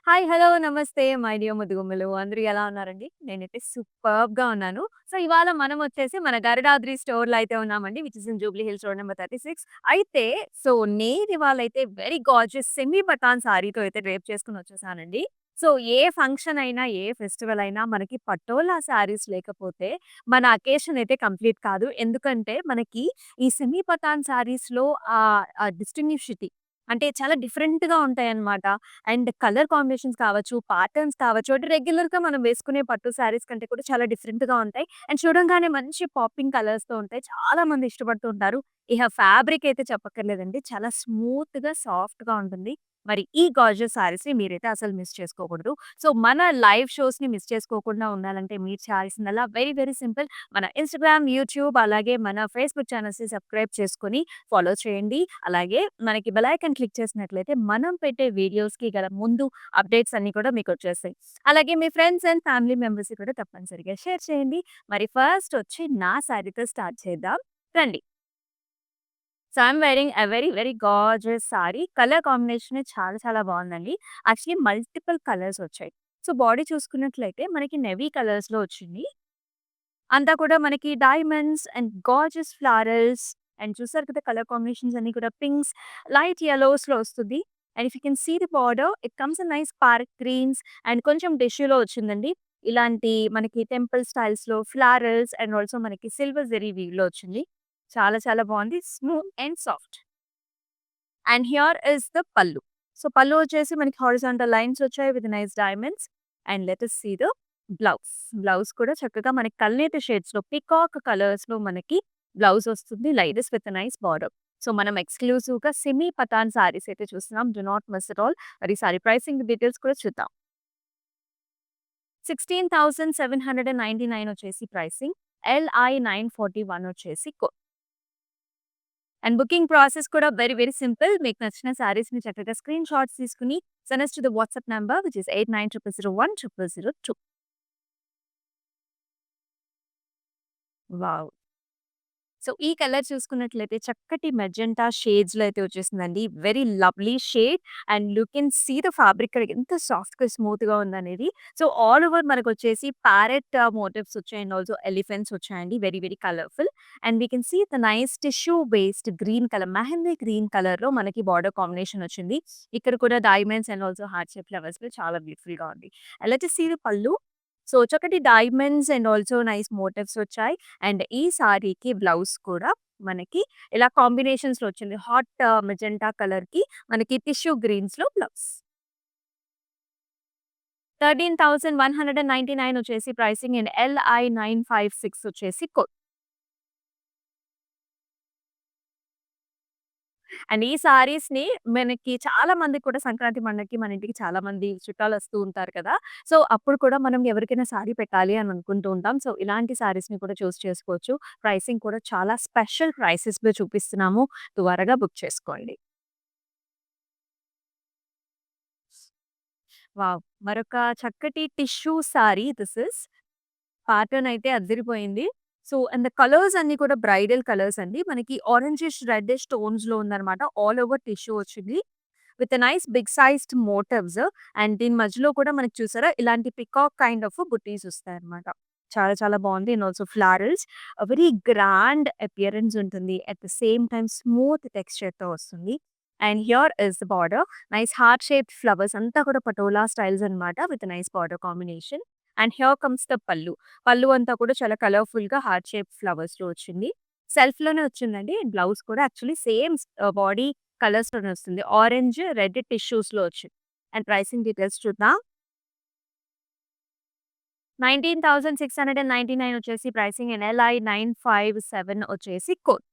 Hi. Hello. నమస్తే. My dear ముద్దుగుమ్మలు. అందరూ ఎలా ఉన్నారండి? నేనైతే సూపర్బ్‌గా ఉన్నాను. సో, ఇవాళ మనమొచ్చేసి మన గరుడాద్రి స్టోర్‌లో అయితే ఉన్నామండి. Which is in Jubilee Hills road number 36. అయితే సో, నేనివాళైతే వెరీ గార్జియస్ సెమీ పటాన్ సారీతో అయితే డ్రేప్ చేసుకొనొచ్చేసానండి. సో, ఏ ఫంక్షన్ అయినా, ఏ ఫెస్టివల్ అయినా మనకి పటోలా సారీస్ లేకపోతే మన అకేషన్ అయితే కంప్లీట్ కాదు. ఎందుకంటే మనకి ఈ సెమీ పటాన్ సారీస్‌లో డిస్టింగ్విషిటీ అంటే చాలా డిఫరెంట్‌గా ఉంటాయన్నమాట. అండ్ కలర్ కాంబినేషన్స్ కావచ్చు, ప్యాటర్న్స్ కావచ్చు, అంటే రెగ్యులర్‌గా మనం వేసుకునే పట్టు శారీస్ కంటే కూడా చాలా డిఫరెంట్‌గా ఉంటాయి. అండ్ చూడంగానే మంచి పాపింగ్ కలర్స్‌తో ఉంటాయి. చాలా మంది ఇష్టపడుతూ ఉంటారు. ఇహ ఫ్యాబ్రిక్ అయితే చెప్పక్కర్లేదండి. చాలా స్మూత్‌గా, సాఫ్ట్‌గా ఉంటుంది. మరి ఈ గార్జియస్ శారీస్‌ని మీరైతే అసలు మిస్ చేసుకోకూడదు. సో, మన లైవ్ షోస్‌ని మిస్ చేసుకోకుండా ఉండాలంటే మీరు చేయాల్సిందల్లా వెరీ, వెరీ సింపుల్. మన ఇన్‌స్టాగ్రామ్, యూట్యూబ్ అలాగే మన ఫేస్‌బుక్ ఛానల్స్‌ని సబ్స్క్రైబ్ చేసుకొని ఫాలో చేయండి. అలాగే మనకి బెల్ ఐకాన్ క్లిక్ చేసినట్లయితే మనం పెట్టే వీడియోస్‌కి గల ముందు అప్డేట్స్ అన్నీ కూడా మీకొచ్చేస్తాయి. అలాగే మీ ఫ్రెండ్స్ అండ్ ఫ్యామిలీ మెంబర్స్‌కి కూడా తప్పనిసరిగా షేర్ చేయండి. మరి ఫస్ట్ వచ్చి నా శారీతో స్టార్ట్ చేద్దాం. రండి. So, I'm wearing a very, very gorgeous sari. Colour కాంబినేషనే చాలా చాలా బావుందండి. యాక్చువల్లీ మల్టిపుల్ కలర్స్ వచ్చాయి. సో, బాడీ చూసుకున్నట్లయితే మనకి నేవీ కలర్స్‌లో వచ్చింది. అంతా కూడా మనకి diamonds and gorgeous florals and చూసారు కదా కలర్ కాంబినేషన్స్ అన్నీ కూడా పింక్స్, లైట్ యెల్లోస్‌లో వస్తుంది. And if you can see the border it comes in nice dark greens and కొంచెం టిష్యూలో వచ్చిందండి. ఇలాంటి మనకి టెంపుల్ స్టైల్స్‌లో ఫ్లారల్స్ అండ్ ఆల్సో మనకి సిల్వర్ జెరీ వీవ్‌లో వచ్చింది. చాలా చాలా బావుంది. Smooth and soft. And here is the pallu. So, pallu వచ్చేసి మనకి హారిజాంటల్ లైన్స్ వచ్చాయి with nice diamonds. And let us see the blouse. Blouse కూడా చక్కగా మనకి కల్నేత షేడ్స్‌లో పీకాక్ కలర్స్‌లో మనకి బ్లౌజ్ వస్తుంది. Light with nice border. So, మనం ఎక్స్‌క్లూజివ్‌గా సెమీ పటాన్ సారీస్ అయితే చూస్తున్నాం. Do not miss at all. మరి సారీ ప్రైసింగ్ డీటెయిల్స్ కూడా చూద్దాం. 16,799 వచ్చేసి ప్రైసింగ్. ఎల్ఐ 941 వచ్చేసి అండ్ బుకింగ్ ప్రాసెస్ కూడా వెరీ, వెరీ సింపుల్. మీకు నచ్చిన శారీస్‌ని చక్కగా స్క్రీన్ షాట్స్ తీసుకొని send us to the WhatsApp number which is 8900010002. Wow! So, ఈ కలర్ చూసుకున్నట్లయితే చక్కటి మెజెంటా షేడ్స్‌లో అయితే వచ్చేసిందండి. Very lovely shade and you can see the fabric కూడా ఎంత సాఫ్ట్‌గా, స్మూత్‌గా ఉందనేది. సో, ఆల్ ఓవర్ మనకొచ్చేసి ప్యారెట్ మోటివ్స్ వచ్చాయి అండ్ ఆల్సో ఎలిఫెంట్స్ వచ్చాయండి. వెరీ, వెరీ కలర్‌ఫుల్ and we can see the nice tissue based green colour, mehendi green కలర్‌లో మనకి బార్డర్ కాంబినేషన్ వచ్చింది. ఇక్కడ కూడా diamonds and also heart shape ఫ్లవర్స్‌లో చాలా బ్యూటిఫుల్‌గా ఉంది. And let us see the pallu. So, చక్కటి diamonds and also nice motifs వచ్చాయి. అండ్ ఈ సారీకి బ్లౌజ్ కూడా మనకి ఇలా కాంబినేషన్స్‌లో వచ్చింది. హాట్ మెజెంటా కలర్‌కి మనకి టిష్యూ గ్రీన్స్‌లో బ్లౌజ్. 13,199 వచ్చేసి ప్రైసింగ్ అండ్ ఎల్ఐ 956 వచ్చేసి కోడ్. అండ్ ఈ సారీస్‌ని మనకి చాలా మందికి కూడా సంక్రాంతి పండగకి మన ఇంటికి చాలా మంది చుట్టాలొస్తూ ఉంటారు కదా! సో, అప్పుడు కూడా మనం ఎవరికైనా సారీ పెట్టాలి అని అనుకుంటూ ఉంటాం. సో, ఇలాంటి సారీస్‌ని కూడా చూస్ చేసుకోవచ్చు. ప్రైసింగ్ కూడా చాలా స్పెషల్ ప్రైసెస్‌లో చూపిస్తున్నాము. త్వరగా బుక్ చేసుకోండి. వావ్! మరొక చక్కటి tissue sorry this is. Pattern అయితే అద్దిరిపోయింది. సో, అండ్ ద కలర్స్ అన్నీ కూడా బ్రైడల్ కలర్స్ అండి. మనకి ఆరెంజిష్, రెడ్డిష్ టోన్స్‌లో ఉందన్నమాట. ఆల్ ఓవర్ టిష్యూ వచ్చింది. With a nice big sized motifs and దీని మధ్యలో కూడా మనకి చూసారా ఇలాంటి పికాక్ కైండ్ ఆఫ్ బుట్టీస్ వస్తాయన్నమాట. చాలా చాలా బావుంది. And also florals very grand appearance ఉంటుంది. At the same time smooth టెక్స్చర్‌తో వస్తుంది. And here is the border. Nice heart shaped flowers అంతా కూడా పటోలా స్టైల్స్ అన్నమాట with nice border combination. And here comes the pallu. Pallu అంతా కూడా చాలా కలర్‌ఫుల్‌గా హార్ట్ షేప్ ఫ్లవర్స్‌లో వచ్చింది. సెల్ఫ్‌లోనే వచ్చిందండి. బ్లౌజ్ కూడా యాక్చువల్లీ సేమ్ బాడీ కలర్స్‌లోనే వస్తుంది. ఆరెంజ్, రెడ్ టిష్యూస్‌లో వచ్చింది. అండ్ ప్రైసింగ్ డీటెయిల్స్ చూద్దాం. 19,699 వచ్చేసి ప్రైసింగ్ అండ్ ఎల్ఐ 957 వచ్చేసి కోడ్.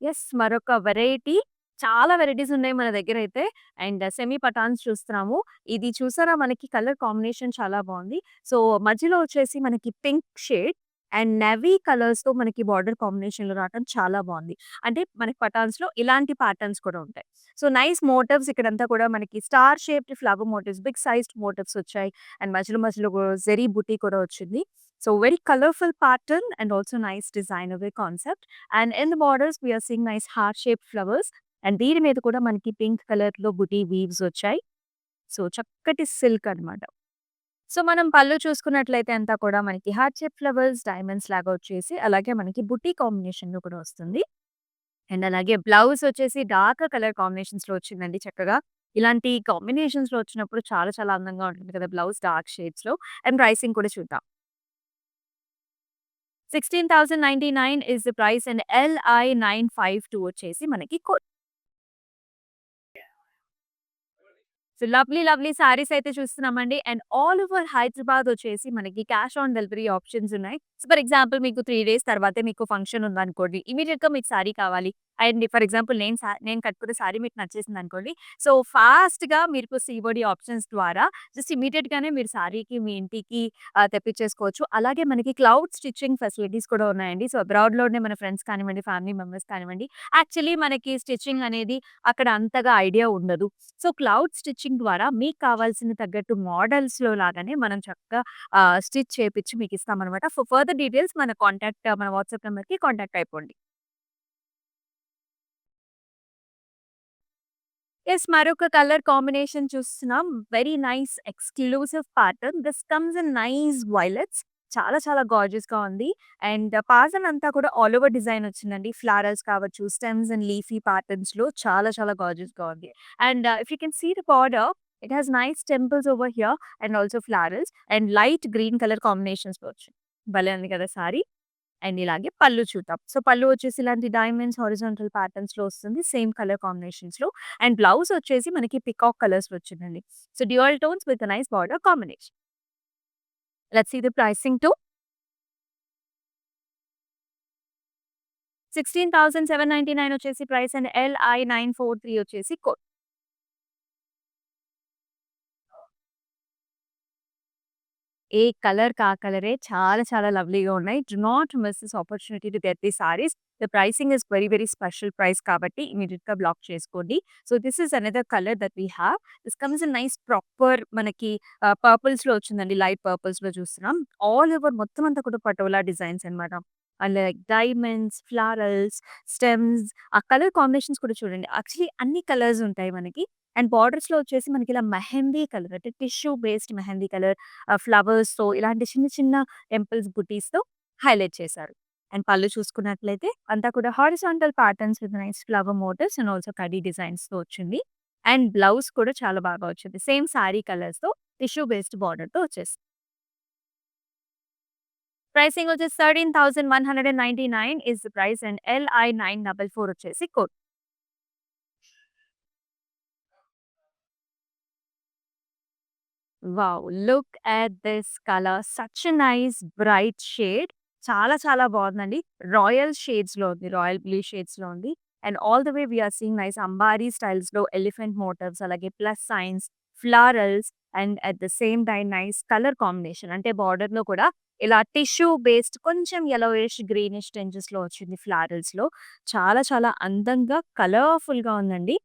యెస్. మరొక వెరైటీ. చాలా వెరైటీస్ ఉన్నాయి మన దగ్గరైతే. అండ్ సెమీ పటాన్స్ చూస్తున్నాము. ఇది చూసారా మనకి కలర్ కాంబినేషన్ చాలా బావుంది. సో, మధ్యలో వచ్చేసి మనకి పింక్ షేడ్ అండ్ నేవీ కలర్స్‌తో మనకి బార్డర్ కాంబినేషన్‌లో రావటం చాలా బావుంది. అంటే మనకి పటాన్స్‌లో ఇలాంటి ప్యాటర్న్స్ కూడా ఉంటాయి. సో, నైస్ మోటివ్స్ ఇక్కడంతా కూడా మనకి star shaped flower motifs, big sized motifs వచ్చాయి. అండ్ మధ్యలో మధ్యలో జెరీ బుటీ కూడా వచ్చింది. So very colorful pattern and also nice designer concept. And in the borders, we are seeing nice heart-shaped flowers. And దీని మీద కూడా మనకి పింక్ కలర్‌లో బుటీ వీవ్స్ వచ్చాయి. సో చక్కటి సిల్క్ అన్నమాట. సో మనం పళ్ళు చూసుకున్నట్లయితే అంతా కూడా మనకి హార్ట్ షేప్ ఫ్లవర్స్, డైమండ్స్ లాగా వచ్చేసి అలాగే మనకి బుటీ కాంబినేషన్‌లో కూడా వస్తుంది. అండ్ అలాగే బ్లౌజ్ వచ్చేసి డార్క్ కలర్ కాంబినేషన్స్‌లో వచ్చిందండి చక్కగా. ఇలాంటి కాంబినేషన్స్‌లో వచ్చినప్పుడు చాలా చాలా అందంగా ఉంటుంది కదా! బ్లౌజ్ డార్క్ షేడ్స్‌లో. అండ్ ప్రైసింగ్ కూడా చూద్దాం. 16,099 is the price and LI 952 వచ్చేసి మనకి సో లవ్లీ, లవ్లీ సారీస్ అయితే చూస్తున్నామండి. అండ్ ఆల్ ఓవర్ హైదరాబాద్ వచ్చేసి మనకి క్యాష్ ఆన్ డెలివరీ ఆప్షన్స్ ఉన్నాయి. సో ఫర్ ఎగ్జాంపుల్ మీకు 3 డేస్ తర్వాతే మీకు ఫంక్షన్ ఉందనుకోండి. ఇమ్మీడియేట్‌గా మీకు సారీ కావాలి. అండ్ ఫర్ ఎగ్జాంపుల్ నేను కట్టుకున్న సారీ మీకు నచ్చేసిందనుకోండి. సో ఫాస్ట్‌గా మీకు సీఓడీ ఆప్షన్స్ ద్వారా జస్ట్ ఇమ్మీడియేట్‌గానే మీరు సారీకి మీ ఇంటికి తెప్పించేసుకోవచ్చు. అలాగే మనకి క్లౌడ్ స్టిచ్చింగ్ ఫెసిలిటీస్ కూడా ఉన్నాయండి. సో అబ్రాడ్‌లోనే మన ఫ్రెండ్స్ కానివ్వండి, ఫ్యామిలీ మెంబర్స్ కానివ్వండి, యాక్చువల్లీ మనకి స్టిచ్చింగ్ అనేది అక్కడ అంతగా ఐడియా ఉండదు. సో, క్లౌడ్ స్టిచ్చింగ్ ద్వారా మీకు కావాల్సిన తగ్గట్టు మోడల్స్‌లో లాగానే మనం చక్కగా స్టిచ్ చేపిచ్చి మీకిస్తామనమాట. ఫర్ ఫర్దర్ డీటెయిల్స్ మన వాట్సాప్ నంబర్‌కి కాంటాక్ట్ అయిపోండి. యెస్. మరొక కలర్ కాంబినేషన్ చూస్తున్నాం. Very nice exclusive pattern. This comes in nice violets. చాలా చాలా గార్జియస్‌గా ఉంది. అండ్ పాజన్ అంతా కూడా ఆల్ ఓవర్ డిజైన్ వచ్చిందండి. ఫ్లారల్స్ కావచ్చు, స్టెమ్స్ అండ్ లీఫీ ప్యాటర్న్స్‌లో చాలా చాలా గార్జియస్‌గా ఉంది. And if you can see the border, it has nice temples over here and also florals and light green colour కాంబినేషన్స్‌లో వచ్చింది. భలే ఉంది కదా సారీ! అండ్ ఇలాగే పళ్ళు చూద్దాం. సో, పళ్ళు వచ్చేసి ఇలాంటి డైమండ్స్ హారిజాంటల్ ప్యాటర్న్స్‌లో వస్తుంది. సేమ్ కలర్ కాంబినేషన్స్‌లో. అండ్ బ్లౌజ్ వచ్చేసి మనకి పికాక్ కలర్స్‌లో వచ్చిందండి. So, dual tones with nice border combination. Let's see the pricing too. 16,799 వచ్చేసి ప్రైస్ అండ్ LI 943 వచ్చేసి కోడ్. ఏ కలర్‌కి ఆ కలరే చాలా చాలా లవ్లీగా ఉన్నాయి. Do not miss this opportunity to get the saris. The pricing is very very special price కాబట్టి ఇమ్మీడియేట్‌గా బ్లాక్ చేసుకోండి. So, this is another colour that we have. This comes in nice proper మనకి పర్పుల్స్‌లో వచ్చిందండి. లైట్ పర్పుల్స్‌లో చూస్తున్నాం. ఆల్ ఓవర్ మొత్తం అంతా కూడా పటోలా డిజైన్స్ అన్నమాట. And like diamonds, florals, stems ఆ కలర్ కాంబినేషన్స్ కూడా చూడండి. యాక్చువల్లీ అన్ని కలర్స్ ఉంటాయి మనకి. అండ్ బార్డర్స్‌లో వచ్చేసి మనకి ఇలా మెహందీ కలర్ అంటే టిష్యూ బేస్డ్ మెహందీ కలర్ ఫ్లవర్స్‌తో ఇలాంటి చిన్న చిన్న టెంపుల్స్ బుటీస్‌తో హైలైట్ చేశారు. అండ్ పళ్ళు చూసుకున్నట్లయితే అంతా కూడా horizontal patterns with nice flower motifs and also కడీ డిజైన్స్‌తో వచ్చింది. అండ్ బ్లౌజ్ కూడా చాలా బాగా వచ్చింది. సేమ్ సారీ కలర్స్‌తో టిష్యూ బేస్డ్ బార్డర్‌తో వచ్చేసింది. ప్రైసింగ్ వచ్చేసి 13,199 is the price and LI 944 వచ్చేసి code. Wow! Look at this colour. Such a nice bright shade. చాలా చాలా బావుందండి. రాయల్ షేడ్స్‌లో ఉంది. రాయల్ బ్లూ షేడ్స్‌లో ఉంది. And all the way we are seeing nice అంబారీ స్టైల్స్‌లో ఎలిఫెంట్ మోటివ్స్ అలాగే plus signs, florals and at the same time nice colour combination. అంటే బార్డర్‌లో కూడా ఇలా టిష్యూ బేస్డ్ కొంచెం యెల్లోయిష్, గ్రీనిష్ టింజెస్‌లో వచ్చింది ఫ్లారల్స్‌లో. చాలా చాలా అందంగా కలర్‌ఫుల్‌గా ఉందండి.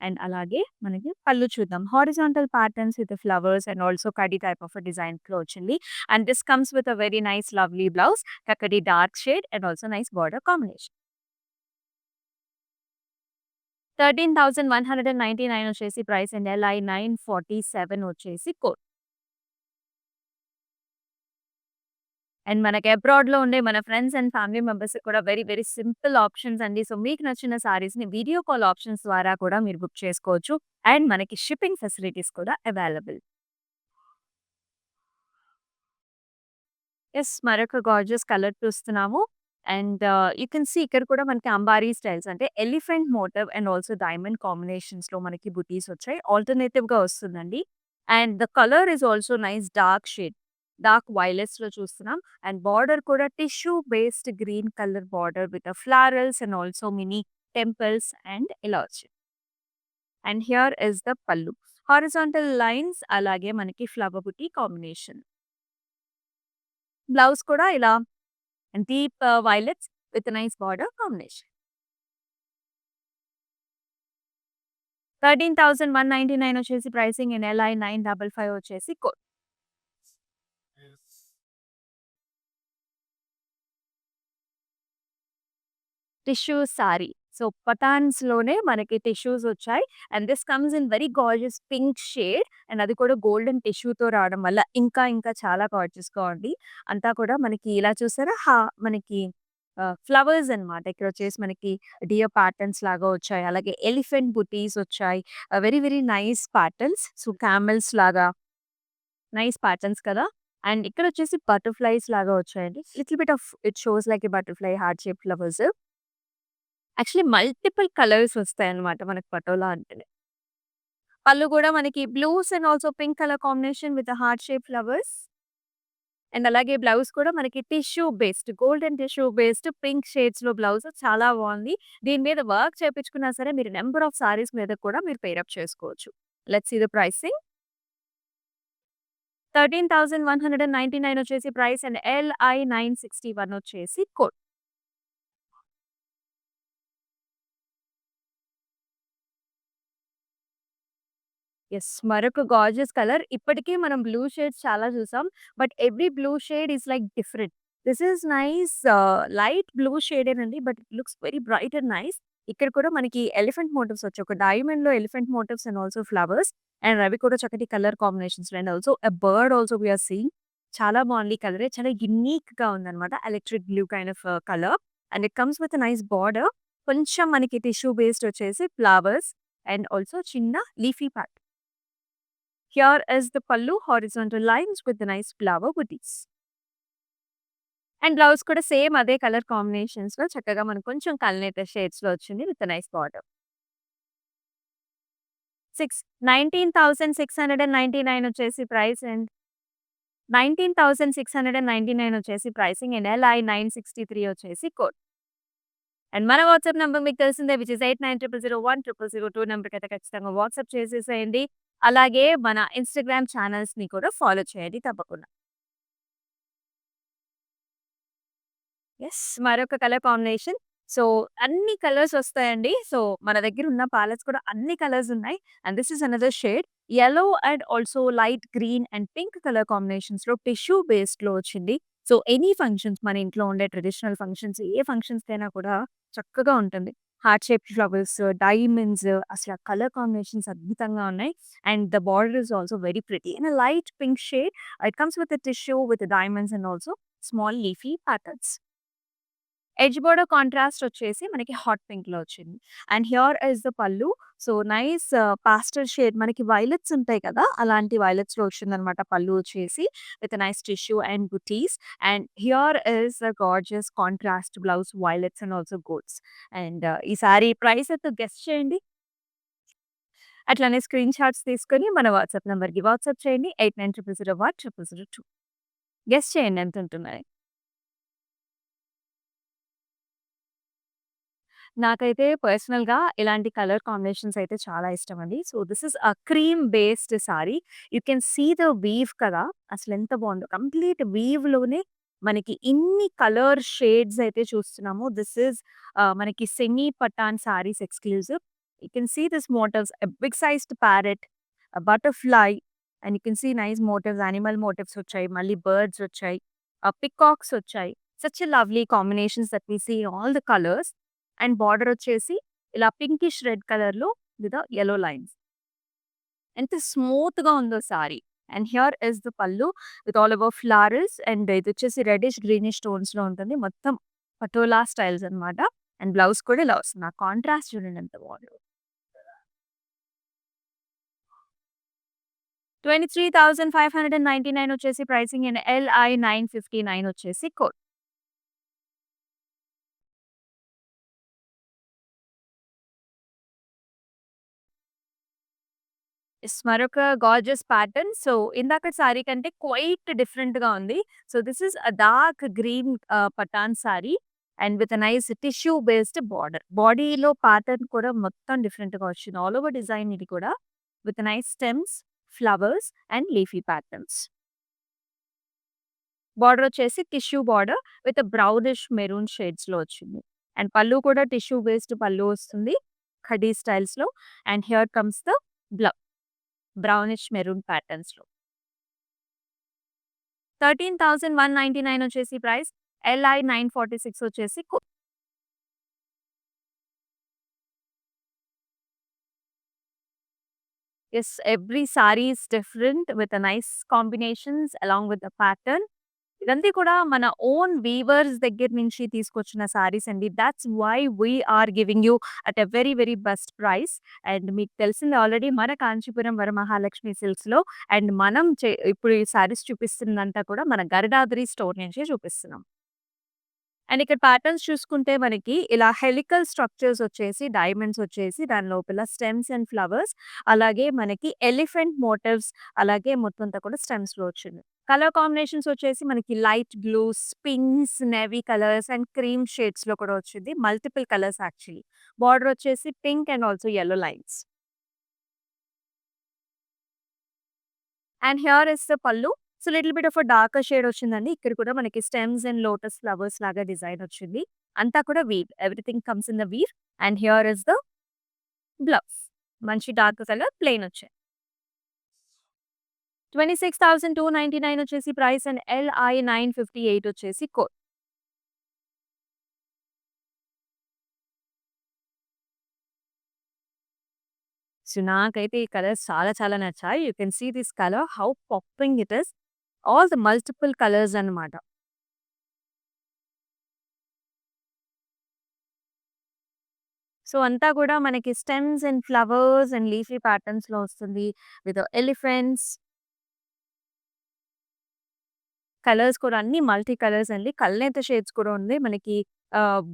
అండ్ అలాగే మనకి పళ్ళు చూద్దాం. Horizontal patterns with flowers and also కడీ టైప్ ఆఫ్ డిజైన్స్‌లో వచ్చింది. And this comes with a very nice lovely blouse. చక్కటి dark shade and also nice border combination. 13,199 వచ్చేసి ప్రైస్ అండ్ LI 947 వచ్చేసి కోడ్. అండ్ మనకి అబ్రాడ్‌లో ఉండే మన ఫ్రెండ్స్ అండ్ ఫ్యామిలీ మెంబర్స్‌కి కూడా వెరీ వెరీ సింపుల్ ఆప్షన్స్ అండి. సో, మీకు నచ్చిన సారీస్‌ని వీడియో కాల్ ఆప్షన్స్ ద్వారా కూడా మీరు బుక్ చేసుకోవచ్చు. అండ్ మనకి షిప్పింగ్ ఫెసిలిటీస్ కూడా అవైలబుల్. యెస్. మరొక గార్జియస్ కలర్ చూస్తున్నాము. అండ్ యూ కెన్ సీ ఇక్కడ కూడా మనకి అంబారీ స్టైల్స్ అంటే elephant motif and also diamond కాంబినేషన్స్‌లో మనకి బుటీస్ వచ్చాయి. ఆల్టర్‌నేటివ్‌గా వస్తుందండి. And the colour is also nice dark shade. Dark వయలెట్స్‌లో చూస్తున్నాం. అండ్ బార్డర్ కూడా tissue based green colour border with florals and also mini temples and ఇలా వచ్చింది. And here is the pallu. Horizontal lines అలాగే మనకి ఫ్లవర్ బుటీ కాంబినేషన్. బ్లౌజ్ కూడా ఇలా deep violets with nice border combination. 13,199 వచ్చేసి ప్రైసింగ్ అండ్ LI 955 వచ్చేసి code. Tissue sorry. So, పటాన్స్‌లోనే మనకి tissues వచ్చాయి. And this comes in very gorgeous pink shade and అది కూడా గోల్డెన్ టిష్యూతో రావడం వల్ల ఇంకా చాలా గార్జియస్‌గా ఉంది. అంతా కూడా మనకి ఇలా చూసారా మనకి ఫ్లవర్స్ అన్నమాట. ఇక్కడొచ్చేసి మనకి డియర్ ప్యాటర్న్స్ లాగా వచ్చాయి. అలాగే ఎలిఫెంట్ బుటీస్ వచ్చాయి. Very nice patterns. So, camels లాగా నైస్ ప్యాటర్న్స్ కదా! అండ్ ఇక్కడొచ్చేసి బటర్‌ఫ్లైస్ లాగా వచ్చాయండి. Little bit of it shows like a butterfly heart shape flowers. Actually multiple colours వస్తాయన్నమాట మనకు పటోలా అంటేనే. పళ్ళు గూడా మనకి blues and also pink colour combination with heart shape flowers. And అలాగే బ్లౌజ్ కూడా మనకి tissue based golden tissue based pink షేడ్స్‌లో బ్లౌజ్ చాలా బావుంది. దీని మీద వర్క్ చేపించుకున్నా సరే మీరు నంబర్ ఆఫ్ సారీస్ మీద కూడా మీరు పెయిర్ అప్ చేసుకోవచ్చు. Let's see the pricing. 13,199 వచ్చేసి ప్రైస్ అండ్ LI 961 వచ్చేసి కోడ్. యెస్. మరొక గార్జియస్ కలర్. ఇప్పటికే మనం బ్లూ షేడ్స్ చాలా చూసాం. But every blue shade is like different. This is nice light blue షేడేనండి. But it looks very bright and nice. ఇక్కడ కూడా మనకి ఎలిఫెంట్ మోటివ్స్ వచ్చాయి. ఒక డైమండ్‌లో elephant motifs and also flowers. And అవి కూడా చక్కటి కలర్ కాంబినేషన్స్‌లో and also a bird also we are seeing. చాలా బాగుంది ఈ కలరే. చాలా యూనిక్‌గా ఉందన్నమాట. Electric blue kind of colour. And it comes with a nice border. కొంచెం మనకి టిష్యూ బేస్డ్ వచ్చేసి ఫ్లవర్స్ అండ్ ఆల్సో చిన్న leafy pattern. Here is the pallu, horizontal lines with the nice flower booties. And blouse కూడా same అదే colour కాంబినేషన్స్‌లో చక్కగా మనకు కొంచెం కల్నేత షేడ్స్‌లో వచ్చింది విత్ నైస్ బార్డర్. 19,699 వచ్చేసి ప్రైస్ అండ్ 19,699 వచ్చేసి ప్రైసింగ్ అండ్ LI 963 వచ్చేసి కోడ్. అండ్ మన వాట్సాప్ నంబర్ మీకు తెలిసిందే విచ్ ఇస్ 8900010002 నంబర్‌కైతే ఖచ్చితంగా వాట్సాప్ చేసేసేయండి. అలాగే మన ఇన్‌స్టాగ్రామ్ ఛానల్స్‌ని కూడా ఫాలో చేయండి తప్పకుండా. యెస్. మరొక కలర్ కాంబినేషన్. సో, అన్ని కలర్స్ వస్తాయండి. సో, మన దగ్గరున్న ప్యాలెట్స్ కూడా అన్ని కలర్స్ ఉన్నాయి. And this is another shade. Yellow and also light green and pink colour కాంబినేషన్స్‌లో టిష్యూ బేస్డ్‌లో వచ్చింది. సో, ఎనీ ఫంక్షన్స్ మన ఇంట్లో ఉండే ట్రెడిషనల్ ఫంక్షన్స్ ఏ ఫంక్షన్స్‌కైనా కూడా చక్కగా ఉంటుంది. హార్ట్ షేప్ ఫ్లవర్స్, డైమండ్స్ అసల కలర్ కాంబినేషన్స్ అద్భుతంగా ఉన్నాయి. And the border is also very pretty. In a light pink shade. It comes with a tissue with diamonds and also small leafy patterns. Edge border contrast వచ్చేసి మనకి hot పింక్‌లో వచ్చింది. And here is the pallu. So, nice పాస్టల్ shade మనకి violets ఉంటాయి కదా! అలాంటి వైలెట్స్‌లో వచ్చిందనమాట పల్లు వచ్చేసి. With nice tissue and buttis. And here is the gorgeous contrast blouse violets and also golds. And ఈ సారీ ప్రైస్ ఎంతో గెస్ చేయండి. అట్లనే స్క్రీన్ షాట్స్ తీసుకొని మన వాట్సాప్ నంబర్‌కి వాట్సాప్ చేయండి. 8900010002 గెస్ చేయండి ఎంతుంటున్నాయి. నాకైతే పర్సనల్‌గా ఇలాంటి కలర్ కాంబినేషన్స్ అయితే చాలా ఇష్టమండి. So, this is a cream based sari. You can see the weave కదా! అసలెంత బావుందో. కంప్లీట్ వీవ్‌లోనే మనకి ఇన్ని కలర్ షేడ్స్ అయితే చూస్తున్నాము. దిస్ ఈస్ మనకి semi Patan saris exclusive. You can see this motifs a big sized parrot, butterfly and you can see nice motifs animal motifs వచ్చాయి. మళ్ళీ బర్డ్స్ వచ్చాయి. పికాక్స్ వచ్చాయి. Such a lovely combinations that we see in all the colours. And border వచ్చేసి ఇలా pinkish red కలర్‌లో with yellow lines. ఎంత స్మూత్‌గా ఉందో sari. And here is the pallu with all over flowers and ఇదొచ్చేసి reddish, greenish టోన్స్‌లో ఉంటుంది. మొత్తం patola styles అన్నమాట. And blouse కూడా ఇలా వస్తుంది. ఆ కాంట్రాస్ట్ చూడండి ఎంత బావుందో. 23,599 వచ్చేసి ప్రైసింగ్ అండ్ LI 959 వచ్చేసి కోడ్. యెస్. మరొక గార్జియస్ ప్యాటర్న్. సో, ఇందాకటి సారీ కంటే క్వైట్ డిఫరెంట్‌గా ఉంది. So, this is a dark green Patan sari and with a nice tissue based border. బాడీలో ప్యాటర్న్ కూడా మొత్తం డిఫరెంట్‌గా వచ్చింది. ఆల్ ఓవర్ డిజైన్ ఇది కూడా with nice stems, flowers and leafy patterns. Border వచ్చేసి tissue border with brownish maroon షేడ్స్‌లో వచ్చింది. అండ్ పల్లు కూడా టిష్యూ బేస్డ్ పల్లు వస్తుంది. ఖడీ స్టైల్స్‌లో and here comes the brownish maroon ప్యాటర్న్స్‌లో. 13,199 వచ్చేసి ప్రైస్. LI 946 వచ్చేసి yes. Every sari is different with nice combinations along with the pattern. ఇదంతా కూడా మన ఓన్ వీవర్స్ దగ్గర నుంచి తీసుకొచ్చిన సారీస్ అండి. That's why we are giving you at a very, very best price. And మీకు తెలిసింది ఆల్రెడీ మన కాంచీపురం వరమహాలక్ష్మి సిల్క్స్‌లో. అండ్ మనం ఇప్పుడు ఈ సారీస్ చూపిస్తుందంతా కూడా మన గరుడాద్రి స్టోర్ నుంచే చూపిస్తున్నాం. అండ్ ఇక్కడ ప్యాటర్న్స్ చూసుకుంటే మనకి ఇలా హెలికల్ స్ట్రక్చర్స్ వచ్చేసి, డైమండ్స్ వచ్చేసి, దాని లోపల స్టెమ్స్ అండ్ ఫ్లవర్స్, అలాగే మనకి ఎలిఫెంట్ మోటివ్స్, అలాగే మొత్తం అంతా కూడా స్టెమ్స్‌లో వచ్చింది. కలర్ కాంబినేషన్స్ వచ్చేసి మనకి light blues, pinks, navy colours and cream షేడ్స్‌లో కూడా వచ్చింది. Multiple colours actually. బార్డర్ వచ్చేసి pink and also yellow lines. And here is the pallu. So, little bit of a darker shade వచ్చిందండి. ఇక్కడ కూడా మనకి స్టెమ్స్ అండ్ లోటస్ ఫ్లవర్స్ లాగా design వచ్చింది. అంతా కూడా weave. Everything comes in the weave. And here is the blouse. మంచి dark colour plain వచ్చాయి. 26,299 వచ్చేసి ప్రైస్ అండ్ LI 958 వచ్చేసి కోడ్. సో, నాకైతే ఈ కలర్స్ చాలా చాలా నచ్చాయి. You can see this colour how popping it is. All the multiple colours అన్నమాట. సో, అంతా కూడా మనకి stems and flowers and leafy ప్యాటర్న్స్‌లో వస్తుంది. విత్ ఎలిఫెంట్స్, కలర్స్ కూడా అన్నీ మల్టీ కలర్స్ అండి. కల్నేత షేడ్స్ కూడా ఉంది. మనకి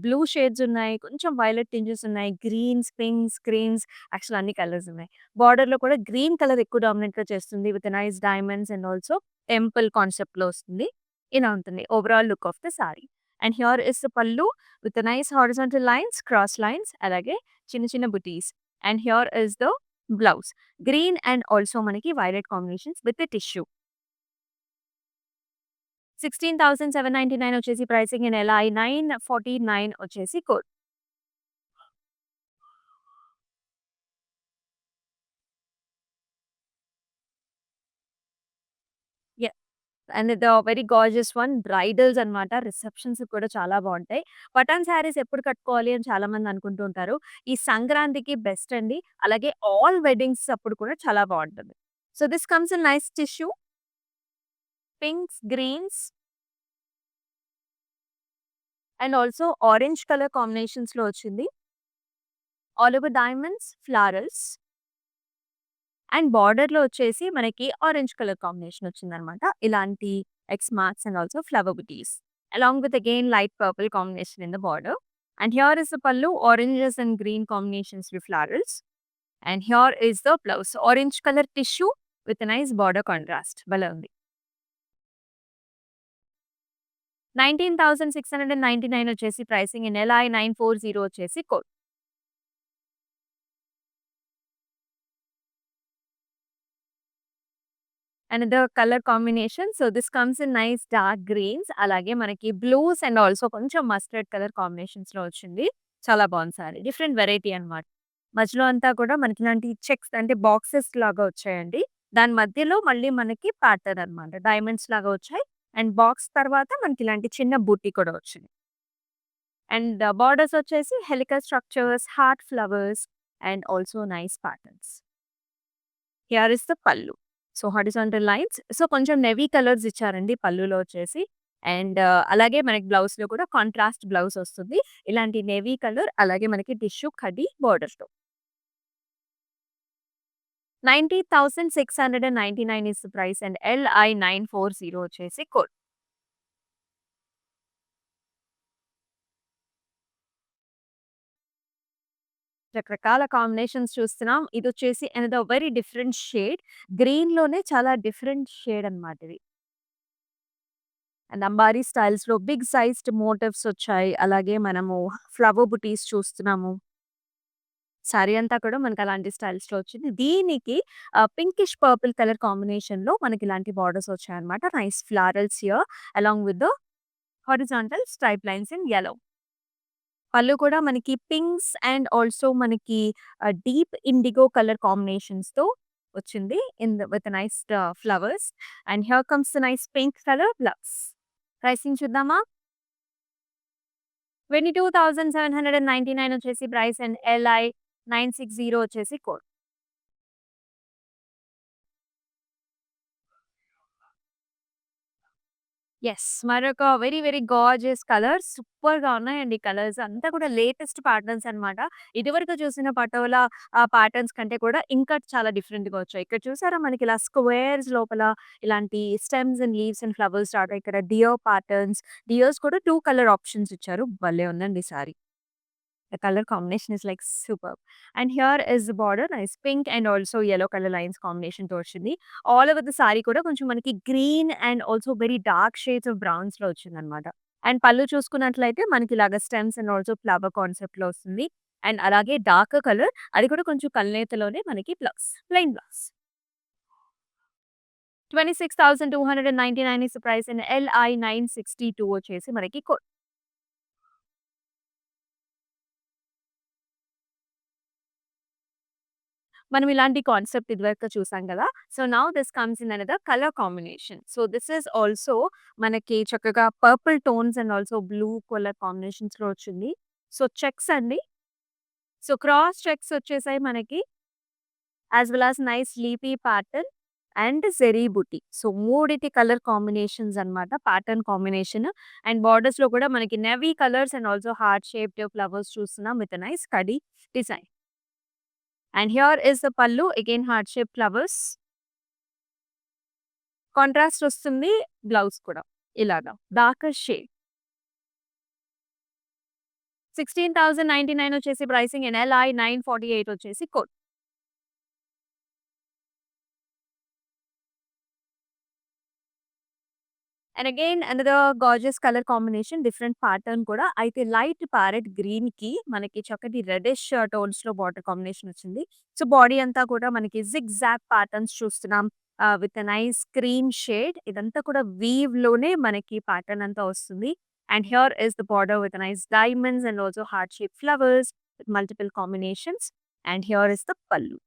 బ్లూ షేడ్స్ ఉన్నాయి. కొంచెం వైలెట్ టింజెస్ ఉన్నాయి. గ్రీన్స్, పింక్స్, క్రీమ్స్ యాక్చువల్లీ అన్ని కలర్స్ ఉన్నాయి. బార్డర్‌లో కూడా గ్రీన్ కలర్ ఎక్కువ డామినేట్‌గా చేస్తుంది. With nice diamonds and also temple కాన్సెప్ట్‌లో వస్తుంది. ఇలా ఉంటుంది overall look of the sari. And here is the pallu with nice horizontal lines, cross lines అలాగే చిన్న చిన్న బుటీస్. And here is the blouse. Green and also మనకి వైలెట్ కాంబినేషన్స్ విత్ టిష్యూ. 16,799 వచ్చేసి ప్రైసింగ్ ఇన్ LI 949 వచ్చేసి code. Yeah! And the very gorgeous one bridals అన్నమాట. రిసెప్షన్స్‌కి కూడా చాలా బావుంటాయి. పటాన్ శారీస్ ఎప్పుడు కట్టుకోవాలి అని చాలామంది అనుకుంటూ ఉంటారు. ఈ సంక్రాంతికి బెస్ట్ అండి. అలాగే ఆల్ వెడ్డింగ్స్ అప్పుడు కూడా చాలా బావుంటుంది. So, this comes in nice tissue, pinks, greens and also orange colour కాంబినేషన్స్‌లో వచ్చింది. All over diamonds, florals and బార్డర్‌లో వచ్చేసి మనకి ఆరెంజ్ కలర్ కాంబినేషన్ వచ్చిందనమాట. ఇలాంటి X marks and also flower బుటీస్. Along with again light purple combination in the border. And here is the pallu oranges and green combinations with florals. And here is the blouse. Orange colour tissue with nice border contrast భలే ఉంది. 19,699 వచ్చేసి pricing in LI 940 వచ్చేసి code. Another colour combination. So, this comes in nice dark greens అలాగే మనకి blues and also కొంచెం mustard colour కాంబినేషన్స్‌లో వచ్చింది. చాలా బావుంది సారీ. డిఫరెంట్ వెరైటీ అన్నమాట. మధ్యలో అంతా కూడా మనకి ఇలాంటి చెక్స్ అంటే బాక్సెస్ లాగా వచ్చాయండి. దాని మధ్యలో మళ్ళీ మనకి ప్యాటర్న్ అన్నమాట. డైమండ్స్ లాగా వచ్చాయి. అండ్ బాక్స్ తర్వాత మనకి ఇలాంటి చిన్న బూటీ కూడా వచ్చింది. అండ్ బార్డర్స్ వచ్చేసి helical structures, heart flowers and also nice patterns. Here is the pallu. So, horizontal lines. So, కొంచెం నేవీ కలర్స్ ఇచ్చారండి పల్లులో వచ్చేసి. అండ్ అలాగే మనకి బ్లౌజ్‌లో కూడా కాంట్రాస్ట్ బ్లౌజ్ వస్తుంది. ఇలాంటి నేవీ కలర్ అలాగే మనకి టిష్యూ కడ్డీ బోర్డర్స్‌తో. 90,699 is the price and LI 940 వచ్చేసి కోడ్. రకరకాల కాంబినేషన్స్ చూస్తున్నాం. ఇదొచ్చేసి అనదర్ వెరీ డిఫరెంట్ షేడ్. గ్రీన్‌లోనే చాలా డిఫరెంట్ షేడ్ అన్నమాట ఇది. అండ్ అంబారీ స్టైల్స్‌లో బిగ్ సైజ్డ్ మోటివ్స్ వచ్చాయి. అలాగే మనము ఫ్లవర్ బుటీస్ చూస్తున్నాము. సారీ అంతా కూడా మనకు అలాంటి స్టైల్స్‌లో వచ్చింది. దీనికి పింకిష్ పర్పుల్ కలర్ కాంబినేషన్‌లో మనకి ఇలాంటి బార్డర్స్ వచ్చాయన్నమాట. Nice florals here along with the horizontal stripe lines in yellow. పళ్ళు కూడా మనకి పింక్స్ అండ్ ఆల్సో మనకి డీప్ ఇండిగో కలర్ కాంబినేషన్స్‌తో వచ్చింది. With nice flowers. And here comes the nice pink colour blouse. Pricing చూద్దామా? 22,799 వచ్చేసి ప్రైస్ అండ్ LI 960 వచ్చేసి code. Yes. మరొక very, very gorgeous colours సూపర్‌గా ఉన్నాయండి కలర్స్. అంతా కూడా లేటెస్ట్ ప్యాటర్న్స్ అన్నమాట. ఇదివరకు చూసిన పటోలా ప్యాటర్న్స్ కంటే కూడా ఇంకా చాలా డిఫరెంట్‌గా వచ్చాయి. ఇక్కడ చూసారా మనకి ఇలా స్క్వేర్స్ లోపల ఇలాంటి stems and leaves and flowers రావడం. ఇక్కడ డియర్ ప్యాటర్న్స్. డియర్స్ కూడా 2 కలర్ ఆప్షన్స్ ఇచ్చారు. భలే ఉందండి sorry. The color combination is like superb. And here is the border, nice pink and also yellow color lines combination తో వచ్చింది. ఆల్ ఓవర్ ద సారీ కూడా కొంచెం మనకి green and also very dark shades of బ్రౌన్స్‌లో వచ్చిందనమాట. And పళ్ళు చూసుకున్నట్లయితే మనకి ఇలాగ స్టెమ్స్ అండ్ ఆల్సో ఫ్లవర్ కాన్సెప్ట్‌లో వస్తుంది. అండ్ అలాగే డార్క్ కలర్ అది కూడా కొంచెం కల్నేతలోనే మనకి blouse. Plain blouse. 26,299 is the price and LI 962 వచ్చేసి మనకి మనం ఇలాంటి కాన్సెప్ట్ ఇదివరకు చూసాం గదా! So, now this comes in another colour combination. So, this is also మనకి చక్కగా purple tones and also blue colour కాంబినేషన్స్‌లో వచ్చింది. సో, చెక్స్ అండి. సో, క్రాస్ చెక్స్ వచ్చేసాయి మనకి. As well as nice leafy pattern and zari బుటీ. సో, మూడిటి colour combinations అన్నమాట. ప్యాటర్న్ కాంబినేషన్ అండ్ బోర్డర్స్‌లో కూడా మనకి navy colours and also heart shaped flowers చూస్తున్నాం విత్ ఎ నైస్ కడీ design. And here is the పల్లు again heart shape flowers. Contrast వస్తుంది బ్లౌజ్ కూడా ఇలాగా డార్కర్ షేడ్. 16,099 వచ్చేసి ప్రైసింగ్ అండ్ LI 948 వచ్చేసి code. And again another gorgeous colour combination different pattern కూడా. అయితే లైట్ ప్యారెట్ గ్రీన్‌కి మనకి చక్కటి రెడ్డిష్ టోన్స్‌లో బార్డర్ కాంబినేషన్ వచ్చింది. సో, బాడీ అంతా కూడా మనకి జిగ్‌జాగ్ ప్యాటర్న్స్ చూస్తున్నాం. With a nice cream shade. ఇదంతా కూడా వీవ్‌లోనే మనకి ప్యాటర్న్ అంతా వస్తుంది. And here is the border with nice diamonds and also heart shape flowers with multiple combinations. And here is the పల్లు.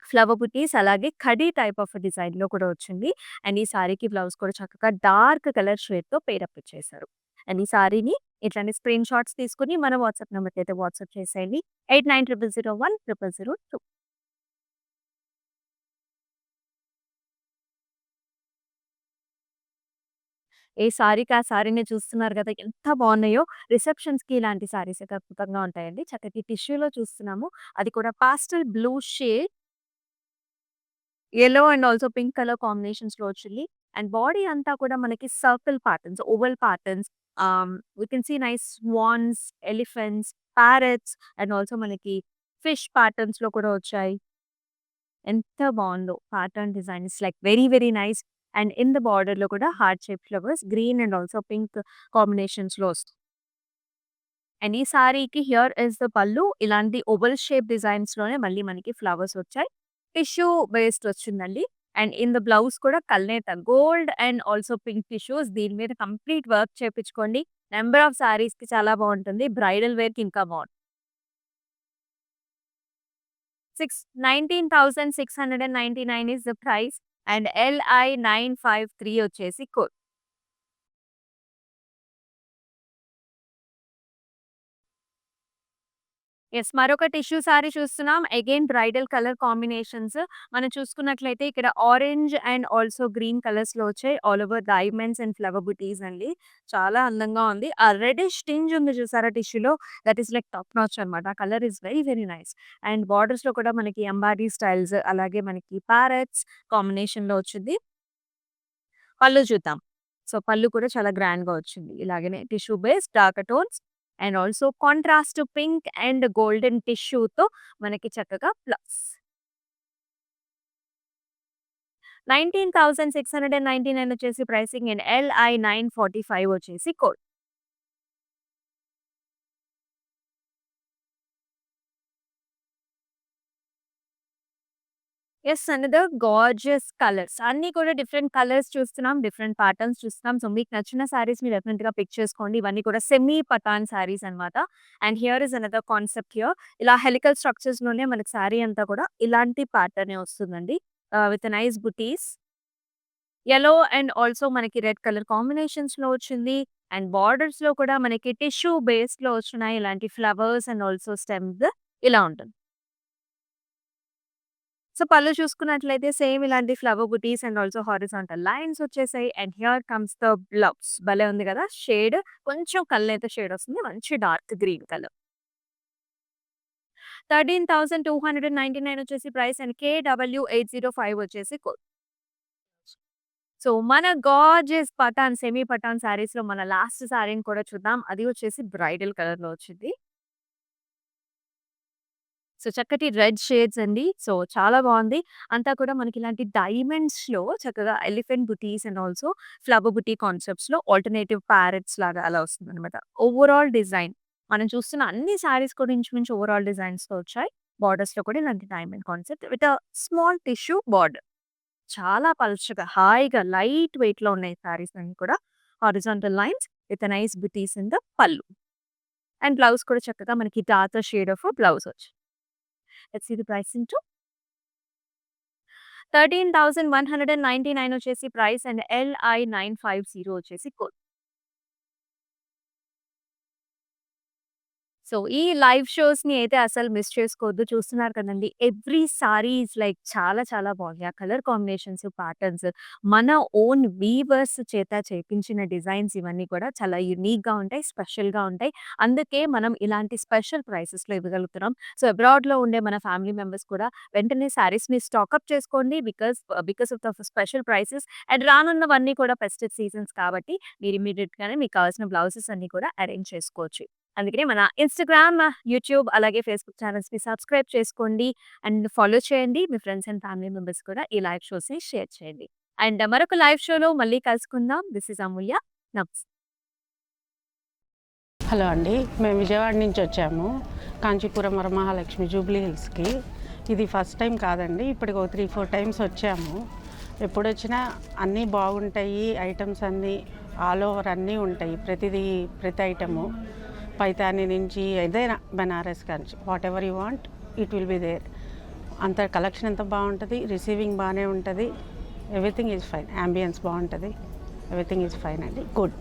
ఫ్లవర్ బుటీస్ అలాగే కడీ టైప్ ఆఫ్ డిజైన్‌లో కూడా వచ్చింది. అండ్ ఈ సారీకి బ్లౌజ్ కూడా చక్కగా డార్క్ కలర్ షేడ్‌తో పెయిరప్ ఇచ్చేసారు. అండ్ ఈ సారీని ఇట్లాంటి స్క్రీన్ షాట్స్ తీసుకొని మన వాట్సాప్ నంబర్‌కి అయితే వాట్సాప్ చేసేయండి. 8900010002. ఏ సారీకి ఆ సారీనే చూస్తున్నారు గదా! ఎంత బావున్నాయో. రిసెప్షన్స్‌కి ఇలాంటి సారీస్ అయితే అద్భుతంగా ఉంటాయండి. చక్కటి టిష్యూలో చూస్తున్నాము. అది కూడా pastel blue shade yellow and also pink colour కాంబినేషన్స్‌లో వచ్చింది. అండ్ బాడీ అంతా కూడా మనకి circle patterns, oval patterns we can see nice swans, elephants, parrots and also మనకి ఫిష్ ప్యాటర్న్స్‌లో కూడా వచ్చాయి. ఎంత బావుందో pattern design it's like very, very nice. And in the బార్డర్‌లో కూడా heart shape flowers green and also pink కాంబినేషన్స్‌లో వస్తుంది. అండ్ ఈ సారీకి హియర్ ఇస్ ద పల్లు. ఇలాంటి ఓవల్ షేప్ డిజైన్స్‌లోనే మళ్ళీ మనకి ఫ్లవర్స్ వచ్చాయి. టిష్యూ బేస్డ్ వచ్చిందండి. అండ్ ఇన్ ద బ్లౌజ్ కూడా కల్నేత gold and also pink tissues దీని మీద కంప్లీట్ వర్క్ చేపించుకోండి. నంబర్ ఆఫ్ సారీస్‌కి చాలా బావుంటుంది. బ్రైడల్ వేర్‌కి ఇంకా బావుంటుంది. 19,699 is the price and LI 953 వచ్చేసి కోడ్. యెస్. మరొక టిష్యూ సారీ చూస్తున్నాం. Again bridal colour combinations. మనం చూసుకున్నట్లయితే ఇక్కడ ఆరెంజ్ అండ్ ఆల్సో గ్రీన్ కలర్స్‌లో వచ్చాయి. All over diamonds and flower బుటీస్ అండి. చాలా అందంగా ఉంది. ఆ రెడ్డిష్ టింజ్ ఉంది చూసారా టిష్యూలో that is like top notch అన్నమాట. ఆ colour is very, very nice. And బోర్డర్స్‌లో కూడా మనకి అంబారీ స్టైల్స్ అలాగే మనకి ప్యారట్స్ కాంబినేషన్‌లో వచ్చింది. పళ్ళు చూద్దాం. సో, పళ్ళు కూడా చాలా గ్రాండ్‌గా వచ్చింది. ఇలాగనే tissue base dark tones and also contrast pink and golden టిష్యూతో మనకి చక్కగా బ్లౌజ్. 19,699 వచ్చేసి ప్రైసింగ్ అండ్ LI 945 వచ్చేసి code. Yes. Another gorgeous colours. అన్నీ కూడా డిఫరెంట్ కలర్స్ చూస్తున్నాం. డిఫరెంట్ ప్యాటర్న్స్ చూస్తున్నాం. సో, మీకు నచ్చిన సారీస్ మీరు డెఫినిట్‌గా పిక్ చేసుకోండి. ఇవన్నీ కూడా సెమీ పటాన్ సారీస్ అన్నమాట. And here is another concept here. ఇలా హెలికల్ స్ట్రక్చర్స్‌లోనే మనకి సారీ అంతా కూడా ఇలాంటి ప్యాటర్నే వస్తుందండి. With nice buttis. Yellow and also మనకి రెడ్ కలర్ కాంబినేషన్స్‌లో వచ్చింది. అండ్ బోర్డర్స్‌లో కూడా మనకి టిష్యూ బేస్డ్‌లో వచ్చినాయి. ఇలాంటి ఫ్లవర్స్ అండ్ ఆల్సో స్టెమ్స్ ఇలా ఉంటుంది. సో, పళ్ళు చూసుకున్నట్లయితే సేమ్ ఇలాంటి flower buttis and also horizontal lines వచ్చేసాయి. And here comes the blouse. భలే ఉంది కదా! షేడ్ కొంచెం కల్నేత షేడ్ వస్తుంది. మంచి డార్క్ గ్రీన్ కలర్. 13,299 వచ్చేసి ప్రైస్ అండ్ KW805 వచ్చేసి కోడ్. సో, మన గార్జియస్ పఠాన్, సెమీ పఠాన్ శారీస్‌లో మన లాస్ట్ శారీని కూడా చూద్దాం. అది వచ్చేసి బ్రైడల్ కలర్‌లో వచ్చింది. సో, చక్కటి రెడ్ షేడ్స్ అండి. సో, చాలా బావుంది. అంతా కూడా మనకి ఇలాంటి డైమండ్స్‌లో చక్కగా elephant buttis and also flower buti కాన్సెప్ట్స్‌లో alternative parrots లాగా అలా వస్తుందనమాట. ఓవరాల్ డిజైన్ మనం చూస్తున్న అన్ని శారీస్ కూడా ఇంచుమించు ఓవరాల్ డిజైన్స్‌తో వచ్చాయి. బోర్డర్స్‌లో కూడా ఇలాంటి diamond concept with a small tissue border. చాలా పల్చగా, హాయిగా లైట్ వెయిట్‌లో ఉన్నాయి శారీస్ అన్నీ కూడా. Horizontal lines with a nice butis in the pallu. And blouse కూడా చక్కగా మనకి డార్కర్ షేడ్ ఆఫ్ బ్లౌజ్ వచ్చింది. Let's see the price into 13,199 వచ్చేసి ప్రైస్ అండ్ LI950 వచ్చేసి కోడ్. సో, ఈ లైవ్ షోస్‌ని అయితే అసలు మిస్ చేసుకోవద్దు. చూస్తున్నారు కదండీ! ఎవ్రీ సారీ ఈస్ లైక్ చాలా చాలా బాగుంది. ఆ కలర్ కాంబినేషన్స్, ప్యాటర్న్స్ మన ఓన్ వీవర్స్ చేత చేపించిన డిజైన్స్ ఇవన్నీ కూడా చాలా యూనిక్‌గా ఉంటాయి. స్పెషల్‌గా ఉంటాయి. అందుకే మనం ఇలాంటి స్పెషల్ ప్రైసెస్‌లో ఇవ్వగలుగుతున్నాం. సో, అబ్రాడ్‌లో ఉండే మన ఫ్యామిలీ మెంబర్స్ కూడా వెంటనే సారీస్‌ని స్టాకప్ చేసుకోండి. Because of the special prices and రానున్నవన్నీ కూడా ఫెస్టివ్ సీజన్స్ కాబట్టి మీరు ఇమ్మీడియేట్‌గానే మీకు కావాల్సిన బ్లౌజెస్ అన్నీ కూడా అరేంజ్ చేసుకోవచ్చు. అందుకనే మన ఇన్‌స్టాగ్రామ్, యూట్యూబ్ అలాగే ఫేస్‌బుక్ ఛానెల్స్‌ని సబ్స్క్రైబ్ చేసుకోండి. అండ్ ఫాలో చేయండి. మీ ఫ్రెండ్స్ అండ్ ఫ్యామిలీ మెంబర్స్ కూడా ఈ లైవ్ షోస్‌ని షేర్ చేయండి. అండ్ మరొక లైవ్ షోలో మళ్ళీ కలుసుకుందాం. దిస్ ఈజ్ అమూల్య. నమస్తే. హలో అండి. మేము విజయవాడ నుంచి వచ్చాము. కాంచీపురం వరమహాలక్ష్మి జూబ్లీ హిల్స్‌కి. ఇది ఫస్ట్ టైం కాదండి. ఇప్పటికి ఒక 3, 4 టైమ్స్ వచ్చాము. ఎప్పుడొచ్చినా అన్నీ బాగుంటాయి. ఐటమ్స్ అన్నీ ఆల్ ఓవర్ అన్నీ ఉంటాయి. ప్రతి ఐటము పైతాని నుంచి ఏదైనా Banaras Kanchi whatever you want it will be there. అంత కలెక్షన్ ఎంత బాగుంటుంది. రిసీవింగ్ బాగానే ఉంటుంది. Everything is fine. యాంబియన్స్ బాగుంటుంది. ఎవ్రీథింగ్ ఈజ్ ఫైన్ అండి. గుడ్.